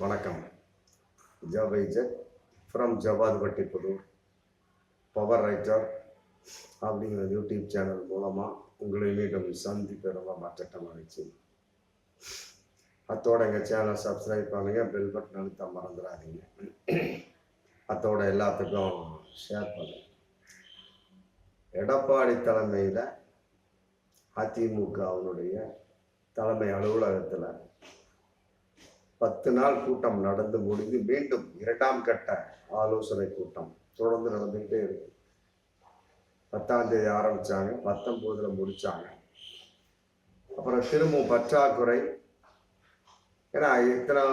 வணக்கம். ஜபைஜெட் from Javadupatti Pudur power writer அப்படிங்கிற YouTube channel மூலமாக உங்களை மீண்டும் சந்திப்பெறலாம் மாற்றட்டம் மகிழ்ச்சி. அத்தோட எங்கள் சேனல் சப்ஸ்கிரைப் பண்ணுங்க, பெல் பட்டன் அழுத்த மறந்துடாதீங்க. அத்தோட எல்லாத்துக்கும் ஷேர் பண்ணுங்க. எடப்பாடி தலைமையில் அதிமுக அவனுடைய தலைமை அலுவலகத்தில் 10 நாள் கூட்டம் நடந்து முடிந்து மீண்டும் 2ஆம் கட்ட ஆலோசனை கூட்டம் தொடர்ந்து நடந்துகிட்டே இருக்கு. 10ஆம் தேதி ஆரம்பிச்சாங்க, 19 முடிச்சாங்க. அப்புறம் திரும்பவும் பற்றாக்குறை, ஏன்னா இத்தனை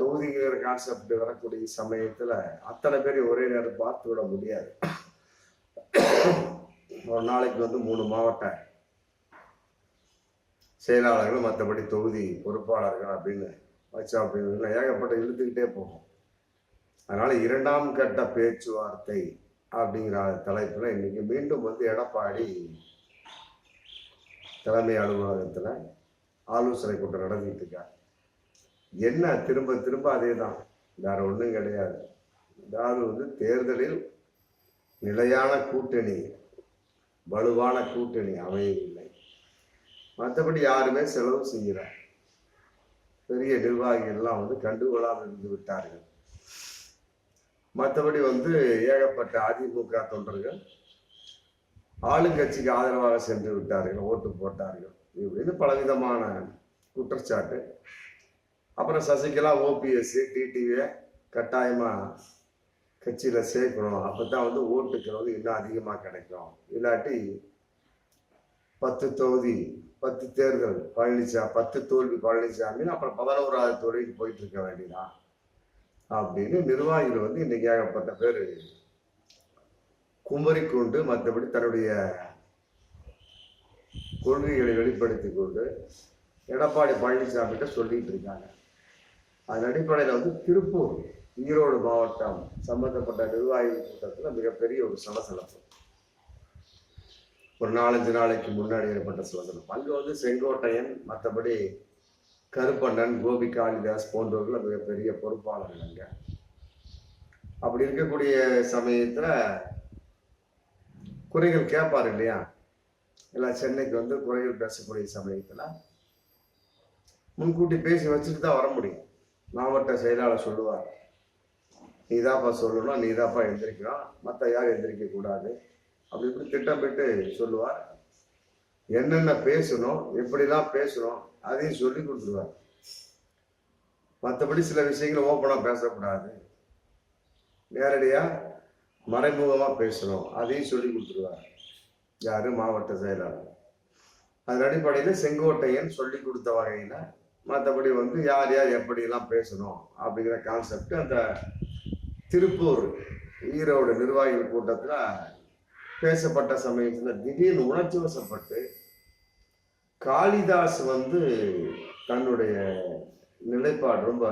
தொகுதிங்கிற கான்செப்ட் வரக்கூடிய சமயத்துல அத்தனை பேர் ஒரே நேரம் பார்த்து விட முடியாது. ஒரு நாளைக்கு 3 மாவட்ட செயலாளர்கள், மற்றபடி தொகுதி பொறுப்பாளர்கள் அப்படின்னு வச்சா அப்படின்னு ஏகப்பட்ட இழுத்துக்கிட்டே போகும். அதனால 2ஆம் கட்ட பேச்சுவார்த்தை அப்படிங்கிற தலைப்புல இன்னைக்கு மீண்டும் எடப்பாடி தலைமை அலுவலகத்துல ஆலோசனை கூட்டம் நடத்திட்டு இருக்கார். என்ன திரும்ப திரும்ப அதே தான், வேற ஒன்றும் கிடையாது. அதாவது தேர்தலில் நிலையான கூட்டணி, வலுவான கூட்டணி அமையவில்லை. மற்றபடி யாருமே செலவு செய்கிறார். பெரிய நிர்வாகிகள்லாம் கண்டுகொள்ளாமல் இருந்து விட்டார்கள். மற்றபடி ஏகப்பட்ட அதிமுக தொண்டர்கள் ஆளுங்கட்சிக்கு ஆதரவாக சென்று விட்டார்கள், ஓட்டு போட்டார்கள், இப்படின்னு பலவிதமான குற்றச்சாட்டு. அப்புறம் சசிகலா, ஓபிஎஸ், டிடிவியை கட்டாயமா கட்சியில சேர்க்கணும், அப்பதான் ஓட்டுக்கள் இன்னும் அதிகமா கிடைக்கும். இல்லாட்டி 10 தொகுதி 10 தேர்தல் பழனிசாமி, 10 தோல்வி பழனிசாமின்னு அப்புறம் 11வது தொகுதிக்கு போயிட்டு இருக்க வேண்டியதான் அப்படின்னு நிர்வாகிகள் இன்னைக்கு ஏகப்பட்ட பேர் குமரி கொண்டு, மற்றபடி தன்னுடைய கொள்கைகளை வெளிப்படுத்தி கொண்டு எடப்பாடி பழனிசாமி கிட்ட சொல்லிட்டு இருக்காங்க. அதன் அடிப்படையில் திருப்பூர், ஈரோடு மாவட்டம் சம்பந்தப்பட்ட நிர்வாகிகள் கூட்டத்தில் மிகப்பெரிய ஒரு சலசலப்பு ஒரு 4-5 நாளைக்கு முன்னாடி ஏற்பட்ட சலசலப்பு. அங்கே செங்கோட்டையன், மற்றபடி கருப்பண்ணன், கோபி காளிதாஸ் போன்றவர்கள் மிகப்பெரிய பொறுப்பாளர்கள். அங்க அப்படி இருக்கக்கூடிய சமயத்துல குறைகள் கேட்பாரு இல்லையா, எல்லாம் சென்னைக்கு குறைகள் பேசக்கூடிய சமயத்துல முன்கூட்டி பேசி வச்சுட்டு தான் வர முடியும். மாவட்ட செயலாளர் சொல்லுவார், நீதாப்பா சொல்லணும், நீதாப்பா எந்திரிக்கணும், மற்ற யாரும் எந்திரிக்க கூடாது அப்படி இப்படி திட்டமிட்டு சொல்லுவார். என்னென்ன பேசணும், எப்படிலாம் பேசணும் அதையும் சொல்லி கொடுத்துருவார். மற்றபடி சில விஷயங்களை ஓப்பனா பேசக்கூடாது, நேரடியா மறைமுகமா பேசணும், அதையும் சொல்லி கொடுத்துருவார். யாரு? மாவட்ட செயலாளர். அதன் அடிப்படையில் செங்கோட்டையன் சொல்லி கொடுத்த வகையில மற்றபடி யார் யார் எப்படிலாம் பேசணும் அப்படிங்கிற கான்செப்ட் அந்த திருப்பூர், ஈரோடு நிர்வாகிகள் கூட்டத்துல பேசப்பட்ட சமயத்துல திடீர்னு உணர்ச்சி வசப்பட்டு காளிதாஸ் தன்னுடைய நிலைப்பாடு ரொம்ப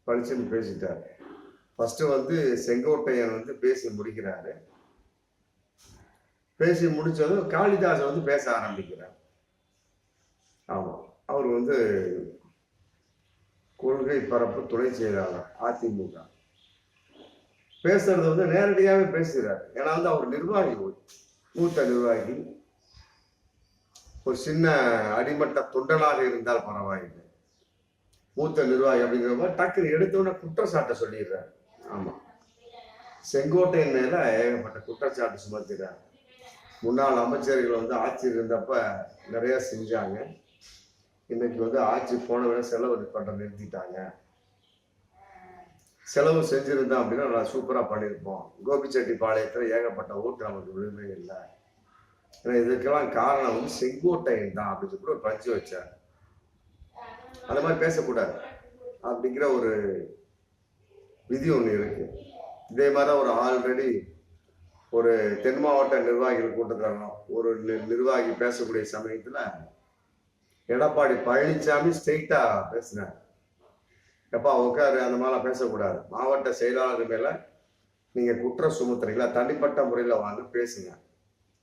பளிச்சுன்னு பேசிட்டார். ஃபர்ஸ்ட் செங்கோட்டையன் பேசி முடிக்கிறாரு. பேசி முடிச்சதும் காளிதாஸ் பேச ஆரம்பிக்கிறார். ஆமா, அவர் கொள்கை பரப்பு துணை செயலாளர் அதிமுக. பேசுறது நேரடியாவே பேசுகிறார். ஏன்னா அவர் நிர்வாகி, மூத்த நிர்வாகி, ஒரு சின்ன அடிமட்ட தொண்டனாக இருந்தால் பரவாயில்லை, மூத்த நிர்வாகி அப்படிங்கிற டக்குன்னு எடுத்தோன்னே குற்றச்சாட்டை சொல்லிடுறார். ஆமா, செங்கோட்டையன் மேல ஏகப்பட்ட குற்றச்சாட்டு சுமத்துறார். முன்னாள் அமைச்சர்கள் ஆட்சி இருந்தப்ப நிறைய செஞ்சாங்க, இன்னைக்கு ஆட்சி போன விட செலவு பண்ற நிறுத்திட்டாங்க, செலவு செஞ்சிருந்தோம் அப்படின்னா நான் சூப்பரா பண்ணியிருப்போம், கோபிச்செட்டிப்பாளையத்துல ஏகப்பட்ட ஓட்டு நமக்கு விழுமே இல்லை, ஏன்னா இதுக்கெல்லாம் காரணம் செங்கோட்டையன் தான் அப்படின்னு சொல்லி ஒரு பஞ்சு வச்சார். அந்த மாதிரி பேசக்கூடாது அப்படிங்கிற ஒரு விதி ஒண்ணு இருக்கு. இதே மாதிரிதான் ஒரு ஆல்ரெடி ஒரு தென் மாவட்ட நிர்வாகிகள் கூட்டத்தில் ஒரு நிர்வாகி பேசக்கூடிய சமயத்துல எடப்பாடி பழனிசாமி ஸ்ட்ரெயிட்டா பேசினார். எப்பா உட்காரு, அந்த மாதிரிலாம் பேசக்கூடாது, மாவட்ட செயலாளர் மேல நீங்க குற்றம் சுமத்துறீங்களா, தனிப்பட்ட முறையில வாங்க பேசுங்க,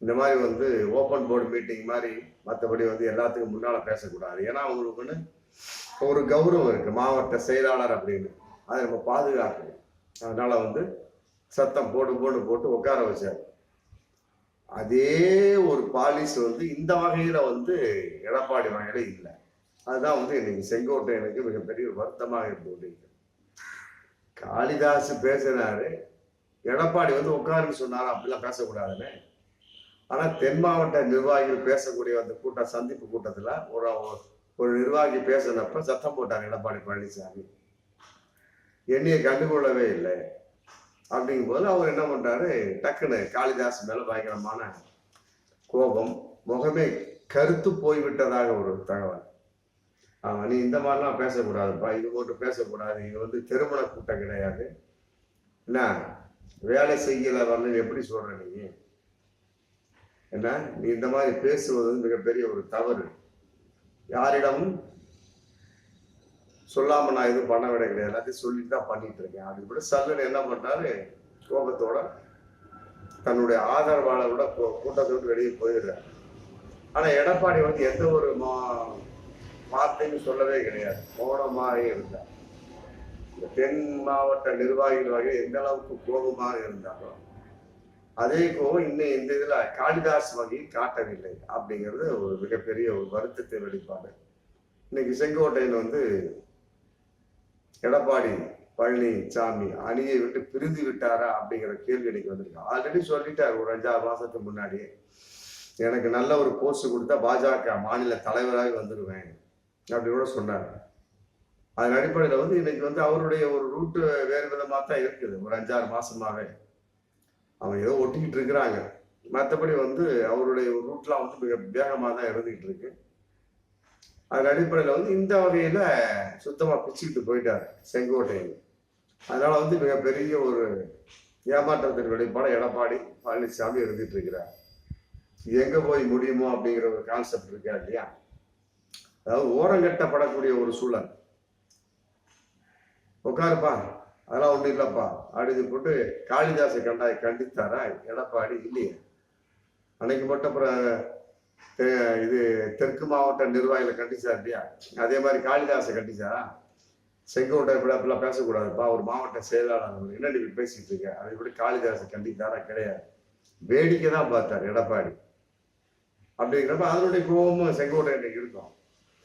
இந்த மாதிரி ஓப்பன் போர்டு மீட்டிங் மாதிரி, மற்றபடி எல்லாத்துக்கும் முன்னால பேசக்கூடாது. ஏன்னா அவங்களுக்கு ஒரு கௌரவம் இருக்கு, மாவட்ட செயலாளர் அப்படின்னு. அதை நம்ம பாதுகாக்கணும். அதனால வந்து சத்தம் போட்டு போட்டு போட்டு உட்கார வச்சார். அதே ஒரு பாலிசி வந்து இந்த வகையில வந்து எடப்பாடி வகையில இல்லை. அதுதான் வந்து இன்னைக்கு செங்கோட்டையனுக்கு மிகப்பெரிய வருத்தமாக இருந்து கொண்டிருக்கிறது. காளிதாஸ் பேசினாரு, எடப்பாடி வந்து உட்காருன்னு சொன்னாரு, அப்படிலாம் பேசக்கூடாதுன்னு. ஆனா தென் மாவட்ட நிர்வாகிகள் பேசக்கூடிய அந்த சந்திப்பு கூட்டத்துல ஒரு நிர்வாகி பேசினப்ப சத்தம் போட்டார் எடப்பாடி பழனிசாமி. என்னைய கண்டுகொள்ளவே இல்லை. அப்படிங்கும் போது அவர் என்ன பண்றாரு, டக்குன்னு காளிதாஸ் மேல பயங்கரமான கோபம், முகமே கருத்து போய்விட்டதாக ஒரு தகவல். நீ இந்த மாதிரிலாம் பேசக்கூடாதுப்பா, இது போட்டு பேசக்கூடாது, இது வந்து திருமண கூட்டம் கிடையாது, என்ன வேலை செய்யல வரலன்னு எப்படி சொல்ற நீ? என்ன நீ இந்த மாதிரி பேசுவது வந்து மிகப்பெரிய ஒரு தவறு. யாரிடமும் சொல்லாம நான் எதுவும் பண்ண விட கிடையாது, எல்லாத்தையும் சொல்லிட்டு தான் பண்ணிட்டு இருக்கேன் அப்படின்னு கூட சல்லுன்னு என்ன பண்றாரு, கோபத்தோட தன்னுடைய ஆதரவாளரோட கூட்டத்தை விட்டு வெளியே போயிடுறாரு. ஆனா எடப்பாடி வந்து எந்த ஒரு வார்த்தையும் சொல்லவே கிடையாது, மௌனமாக இருந்தார். தென் மாவட்ட நிர்வாகிகள் வகையில் எந்த அளவுக்கு கோபமாக இருந்தாலும் அதே கோபம் இன்னும் இந்த இதுல காளிதாஸ் வகையில் காட்டவில்லை அப்படிங்கிறது ஒரு மிகப்பெரிய ஒரு வருத்தத்தை வெளிப்பாடு. இன்னைக்கு செங்கோட்டையன் வந்து எடப்பாடி பழனிசாமி அணியை விட்டு பிரிந்து விட்டாரா அப்படிங்கிற கேள்வி இன்னைக்கு வந்திருக்கு. ஆல்ரெடி சொல்லிட்டார் ஒரு 5-6 மாசத்துக்கு முன்னாடியே, எனக்கு நல்ல ஒரு போஸ்ட் கொடுத்தா பாஜக மாநில தலைவராக வந்துடுவேன் அப்படி கூட சொன்னார். அதன் அடிப்படையில் வந்து இன்னைக்கு வந்து அவருடைய ஒரு ரூட்டு வேறு விதமாக தான் இருக்குது. ஒரு 5-6 மாசமாவே அவங்க ஏதோ ஒட்டிக்கிட்டு இருக்கிறாங்க. மற்றபடி வந்து அவருடைய ஒரு ரூட்லாம் வந்து மிக வேகமாக தான் இருந்துகிட்டு இருக்கு. அதன் அடிப்படையில் வந்து இந்த வகையில சுத்தமா பிச்சுக்கிட்டு போயிட்டாரு செங்கோட்டையன். அதனால வந்து மிகப்பெரிய ஒரு ஏமாற்றத்தின் வெளிப்பாடு எடப்பாடி பழனிசாமி இருந்துட்டு இருக்கிறார். எங்க போய் முடியுமோ அப்படிங்கிற ஒரு கான்செப்ட் இருக்கா இல்லையா? அதாவது ஓரங்கட்டப்படக்கூடிய ஒரு சூழல். உட்காருப்பா, அதெல்லாம் ஒண்ணும் இல்லப்பா அப்படின்னு போட்டு காளிதாசை கண்டித்தாரா எடப்பாடி? இல்லையே. அன்னைக்கு மட்டும் அப்புறம் இது தெற்கு மாவட்ட நிர்வாகிகளை கண்டிச்சார் இல்லையா? அதே மாதிரி காளிதாசை கண்டிச்சாரா? செங்கோட்டை அப்படிலாம் பேசக்கூடாதுப்பா, ஒரு மாவட்ட செயலாளர் என்ன நீ பேசிட்டு இருக்க அதை இப்படி காளிதாசை கண்டித்தாரா? கிடையாது, வேடிக்கை தான் பார்த்தார் எடப்பாடி. அப்படிங்கிறப்ப அதனுடைய கோபமும் செங்கோட்டை இன்னைக்கு இருக்கும்.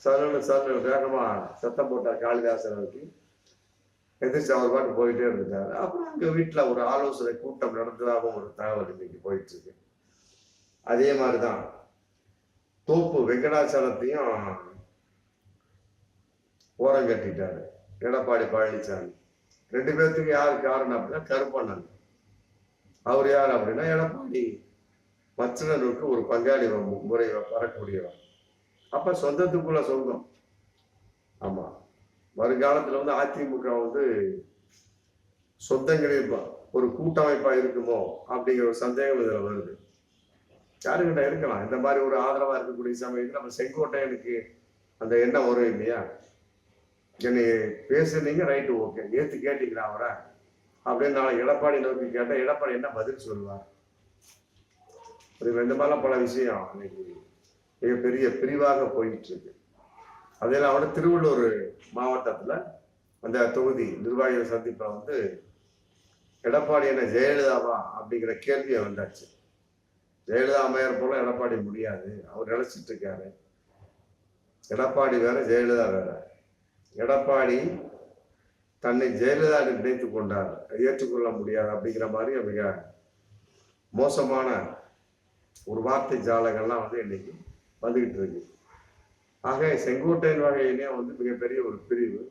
சரண வேகமா சத்தம் போட்டார் காளிதாசன் அவருக்கு. எதிர்த்து அவர் பாட்டு போயிட்டே இருந்துட்டாரு. அப்புறம் அங்க வீட்டுல ஒரு ஆலோசனை கூட்டம் நடந்ததாகவும் ஒரு தகவல் இன்னைக்கு போயிட்டு இருக்கு. அதே மாதிரிதான் தோப்பு வெங்கடாச்சலத்தையும் ஓரம் கட்டிட்டாரு எடப்பாடி பழனிசாமி. 2 பேர்த்துக்கு யாரு காரணம் அப்படின்னா கருப்பண்ணன். அவர் யார் அப்படின்னா எடப்பாடி மச்சனருக்கு ஒரு பங்காளி முறை வரக்கூடியவர். அப்ப சொந்தத்துக்குள்ள சொந்தம். ஆமா, வருங்காலத்துல வந்து அதிமுக வந்து சொந்தங்களில் ஒரு கூட்டமைப்பா இருக்குமோ அப்படிங்கிற ஒரு சந்தேகம் இதுல வருது. யாருக்கிட்ட இருக்கலாம் இந்த மாதிரி ஒரு ஆதரவா இருக்கக்கூடிய சமயத்தில் நம்ம செங்கோட்டையனுக்கு அந்த எண்ணம் வரும் இல்லையா? என்னை பேசுனீங்க, ரைட்டு, ஓகே, ஏத்து கேட்டீங்களா அவரை அப்படின்னு நாளைக்கு எடப்பாடி நோக்கி கேட்டா எடப்பாடி என்ன பதில் சொல்லுவார்? இந்த மாதிரிலாம் பல விஷயம் இன்னைக்கு மிகப்பெரிய பிரிவாக போயிட்டு இருக்கு. அதெல்லாம் விட திருவள்ளூர் மாவட்டத்துல அந்த தொகுதி நிர்வாகிகள் சந்திப்பை வந்து எடப்பாடி என்ன ஜெயலலிதாவா அப்படிங்கிற கேள்வியை வந்தாச்சு. ஜெயலலிதா அம்மையார் போல எடப்பாடி முடியாது, அவர் நினைச்சிட்டு இருக்காரு. எடப்பாடி வேற, ஜெயலலிதா வேற. எடப்பாடி தன்னை ஜெயலலிதா நினைத்து கொண்டார், ஏற்றுக்கொள்ள முடியாது அப்படிங்கிற மாதிரி மிக மோசமான ஒரு வார்த்தை ஜாலங்கள்லாம் வந்து இன்னைக்கு வந்துகிட்டு இருக்கு. ஆக செங்கோட்டையன் வகையிலே வந்து மிகப்பெரிய ஒரு பிரிவு.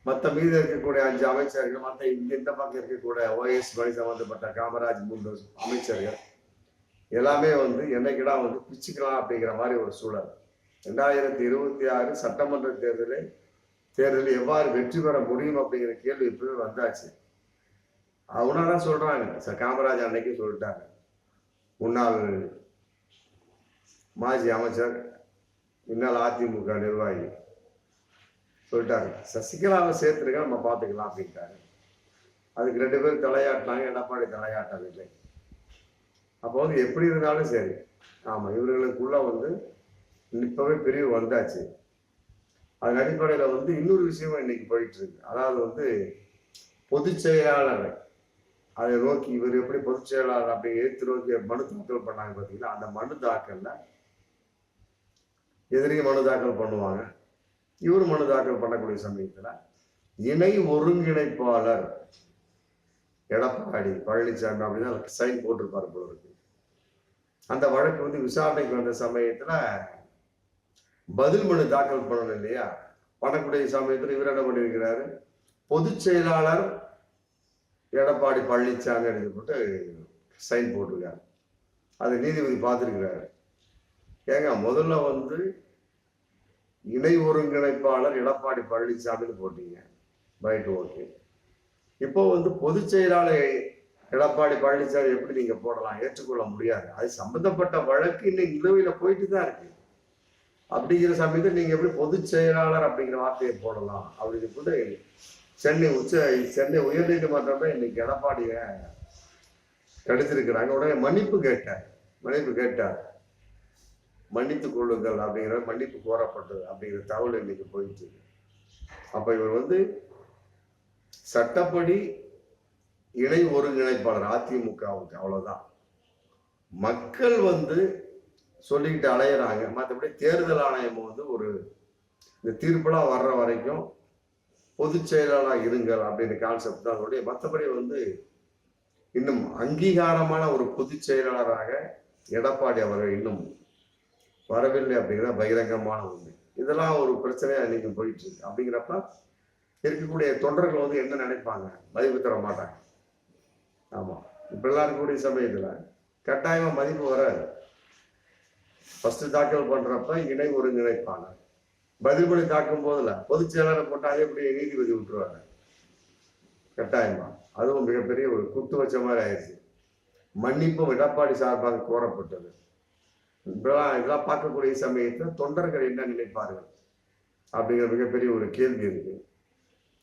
மற்ற மீது இருக்கக்கூடிய 5 அமைச்சர்கள், மற்ற இந்த பக்கம் இருக்கக்கூடிய OS மணி சம்பந்தப்பட்ட காமராஜ் 3 அமைச்சர்கள் எல்லாமே வந்து என்னைக்கிடா வந்து பிச்சுக்கலாம் அப்படிங்கிற மாதிரி ஒரு சூழல். 2026 சட்டமன்ற தேர்தலில் எவ்வாறு வெற்றி பெற முடியும் அப்படிங்கிற கேள்வி இப்பவே வந்தாச்சு. அவனாதான் சொல்றாங்க, காமராஜ் அன்னைக்கு சொல்லிட்டாங்க, முன்னாள் மாஜி அமைச்சர் முன்னாள் அதிமுக நிர்வாகி சொல்லிட்டாரு, சசிகலாவை சேர்த்துருக்க நம்ம பார்த்துக்கலாம் அப்படின்ட்டாரு. அதுக்கு 2 பேரும் தலையாட்டினாங்க, எடப்பாடி தலையாட்டவில்லை. அப்போ வந்து எப்படி இருந்தாலும் சரி, ஆமா, இவர்களுக்குள்ள வந்து இப்பவே பிரிவு வந்தாச்சு. அதன் அடிப்படையில வந்து இன்னொரு விஷயமும் இன்னைக்கு போயிட்டு இருக்கு. அதாவது வந்து பொதுச் செயலாளர் அதை நோக்கி இவர் எப்படி பொதுச் செயலாளர் அப்படி எதிர்த்து நோக்கி மனு தாக்கல் பண்ணாங்க பார்த்தீங்களா, அந்த மனு தாக்கல்ல எதிரியும் மனு தாக்கல் பண்ணுவாங்க, இவரு மனு தாக்கல் பண்ணக்கூடிய சமயத்துல இணை ஒருங்கிணைப்பாளர் எடப்பாடி பழனிசாமி அப்படின்னு சைன் போட்டிருப்பாரு போல இருக்கு. அந்த வழக்கு வந்து விசாரணைக்கு வந்த சமயத்துல பதில் மனு தாக்கல் பண்ணணும் இல்லையா, பண்ணக்கூடிய சமயத்துல இவர் என்ன பண்ணியிருக்கிறாரு, பொதுச் செயலாளர் எடப்பாடி பழனிசாமி அப்படின்னு போட்டு சைன் போட்டிருக்காரு. அது நீதிபதி பார்த்திருக்கிறாரு. ஏங்க முதல்ல வந்து இணை ஒருங்கிணைப்பாளர் எடப்பாடி பழனிசாமின்னு போட்டீங்க, ரைட், ஓகே. இப்போ வந்து பொதுச் செயலாளர் எடப்பாடி பழனிசாமி எப்படி நீங்க போடலாம், ஏற்றுக்கொள்ள முடியாது. அது சம்பந்தப்பட்ட வழக்கு இன்னும் நிலுவையில போயிட்டு தான் இருக்கு. அப்படிங்கிற சமயத்தில் நீங்க எப்படி பொதுச் செயலாளர் அப்படிங்கிற வார்த்தையை போடலாம் அப்படின்னு போட்டு சென்னை உயர்நீதிமன்றமே இன்னைக்கு எடப்பாடிய கடித்திருக்கிறாங்க. உடனே மன்னிப்பு கேட்டார், மன்னித்துக் கொள்ளுங்கள் அப்படிங்கிற மன்னிப்பு கோரப்பட்டது அப்படிங்கிற தகவல் இன்னைக்கு போயிட்டு இருக்கு. அப்ப இவர் வந்து சட்டப்படி இணை ஒருங்கிணைப்பாளர் அதிமுகவுக்கு, அவ்வளவுதான். மக்கள் வந்து சொல்லிக்கிட்டு அலையிறாங்க. மற்றபடி தேர்தல் ஆணையம் வந்து ஒரு இந்த தீர்ப்பெல்லாம் வர்ற வரைக்கும் பொதுச் செயலாளராக இருங்கள் அப்படின்னு கான்செப்ட் தான் அதோடைய. மற்றபடி வந்து இன்னும் அங்கீகாரமான ஒரு பொதுச் செயலாளராக எடப்பாடி அவர்கள் இன்னும் வரவில்லை அப்படிங்கிற பகிரங்கமான உண்மை. இதெல்லாம் ஒரு பிரச்சனையா இன்னைக்கு போயிட்டு இருக்கு. அப்படிங்கிறப்ப இருக்கக்கூடிய தொண்டர்கள் வந்து என்ன நினைப்பாங்க, மதிப்பு தர மாட்டாங்க. ஆமா, இப்படிலாம் இருக்கக்கூடிய சமயத்துல கட்டாயமா மதிப்பு வராது. ஃபர்ஸ்ட் தாக்கல் பண்றப்ப இணை ஒருங்கிணைப்பாளர், பதில்மொழி தாக்கும் போதுல பொதுச் செயலாளரை போட்டாலே இப்படி நீதிபதி விட்டுருவாங்க கட்டாயமா. அதுவும் மிகப்பெரிய ஒரு குத்து வச்ச மாதிரி ஆயிடுச்சு. மன்னிப்பும் எடப்பாடி சார்பாக கோரப்பட்டது. இதெல்லாம் பார்க்கக்கூடிய சமயத்துல தொண்டர்கள் என்ன நினைப்பார்கள் அப்படிங்கிற மிகப்பெரிய ஒரு கேள்வி இருக்கு.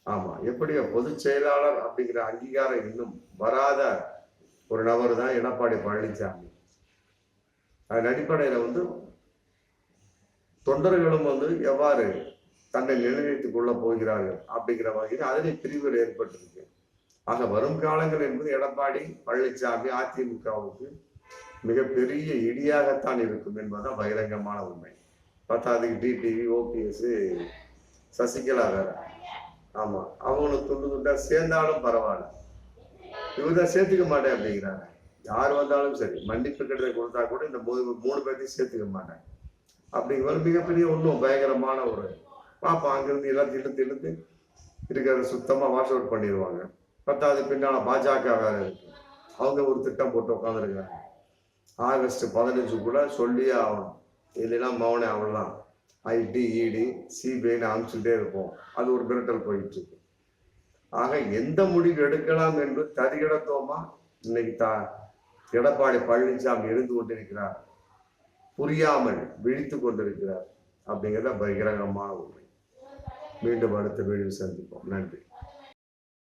ஆமா, எப்படியோ பொதுச் செயலாளர் அப்படிங்கிற அங்கீகாரம் இன்னும் வராத ஒரு நபர் தான் எடப்பாடி பழனிசாமி. அதன் அடிப்படையில வந்து தொண்டர்களும் வந்து எவ்வாறு தன்னை நிலைநிறுத்திக் கொள்ள போகிறார்கள் அப்படிங்கிற வகையில் அதிலே பிரிவுகள் ஏற்பட்டிருக்கு. ஆக வரும் காலங்கள் என்பது எடப்பாடி பழனிசாமி அதிமுகவுக்கு மிகப்பெரிய இடியாகத்தான் இருக்கும் என்பதுதான் பகிரங்கமான உண்மை. பத்தாவதுக்கு டிடிவி, ஓபிஎஸ், சசிகலா வேற. ஆமா, அவங்களுக்கு துண்டு துண்டா சேர்ந்தாலும் பரவாயில்ல, இவர்தான் சேர்த்துக்க மாட்டேன் அப்படிங்கிறாங்க. யார் வந்தாலும் சரி, மன்னிப்பு கடிதம் கொடுத்தா கூட இந்த மூணு பேர்த்தையும் சேர்த்துக்க மாட்டேன் அப்படிங்கிற மிகப்பெரிய ஒன்றும் பயங்கரமான ஒரு பாப்பா. அங்கிருந்து எல்லாத்தையும் இழுத்து இருக்கிறத சுத்தமா வாஷ் அவுட் பண்ணிடுவாங்க. பத்தாவது பின்னால பாஜக வேற இருக்கு, அவங்க ஒரு திட்டம் போட்டு உட்காந்துருக்காங்க. ஆகஸ்ட் 15 சொல்லியே ஆகணும், இல்லைன்னா மௌனே அவ்வளவுதான். ஐடி, இடி, சிபிஐன்னு அனுப்பிச்சுட்டே இருப்போம். அது ஒரு மிரட்டல் போயிட்டு இருக்கு. ஆக எந்த முடிவு எடுக்கலாம் என்று தரிகடத்தோமா இன்னைக்கு எடப்பாடி பழனிசாமி இருந்து கொண்டிருக்கிறார், புரியாமல் விழித்து கொண்டிருக்கிறார் அப்படிங்கிறத பகிரங்கமான உண்மை. மீண்டும் அடுத்த வீடியோ சந்திப்போம். நன்றி.